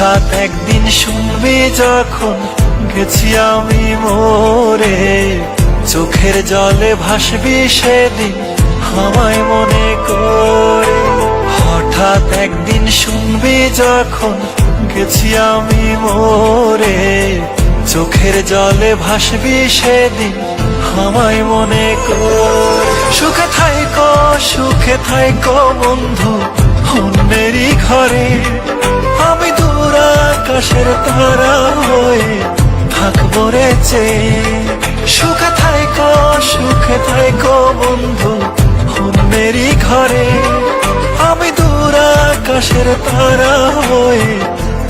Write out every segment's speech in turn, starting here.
হঠাৎ একদিন শুনবি যখন গেছি আমি মরে, চোখের জলে ভাসবি সেদিন আমায় মনে করে। হঠাৎ একদিন শুনবি যখন গেছি আমি মরে, চোখের জলে ভাসবি সেদিন আমায় মনে করে। সুখে থাইকো বন্ধু অন্যেরই ঘরে, আমি দূর আকাশের তারা হয়ে থাকবো রে চেয়ে। সুখে থাইকো বন্ধু অন্যেরই ঘরে, আমি দূর আকাশের তারা হয়ে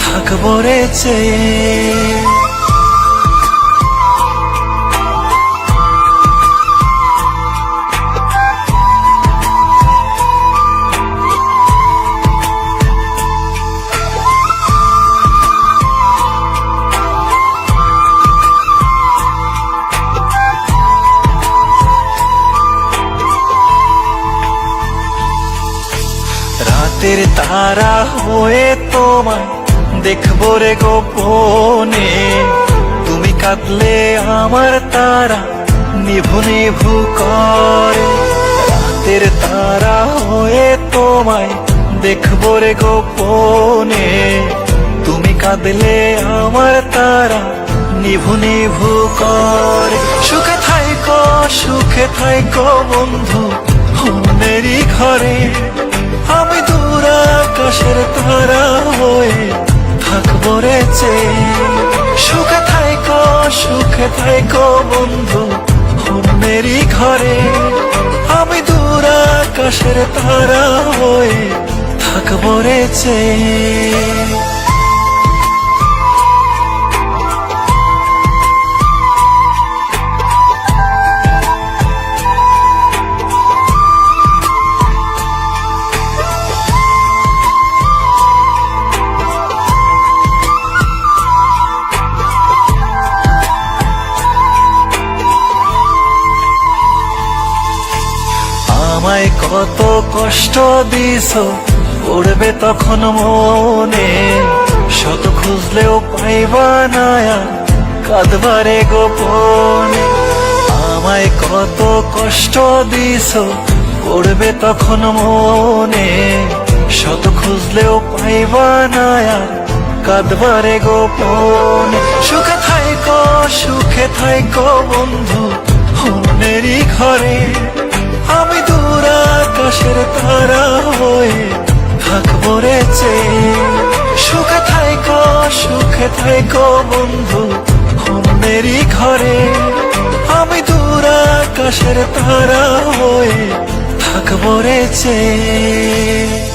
থাকবো রে চেয়ে। রাতের তারা হয়ে তোমায় দেখবো রে গোপনে, তুমি কাঁদলে আমার তারা নিভু নিভু করে। রাতের তারা হয়ে তোমায় দেখবো রে গোপনে, তুমি কাঁদলে আমার তারা নিভু নিভু করে। সুখে থাইকো বন্ধু অন্যেরই ঘরে, আমি দূর আকাশের তারা হয়ে থাকবো রে চেয়ে। সুখে থাইকো বন্ধু অন্যেরই ঘরে, আমি দূর আকাশের তারা হয়ে থাকবো রে চেয়ে। আমায় কত কষ্ট দিছো পড়বে তখন মনে, শত খুঁজলেও পাইবা না কাঁদবারে গোপনে। আমায় কত কষ্ট দিছো পড়বে তখন মনে, শত খুঁজলেও পাইবা না কাঁদবারে গোপনে। সুখে থাইকো বন্ধু অন্যেরই ঘরে, আমি দূর আকাশের তারা হয়ে থাকবো রে চেয়ে। সুখে থাইকো বন্ধু অন্যেরই ঘরে, আমি দূর আকাশের তারা হয়ে থাকবো রে চেয়ে।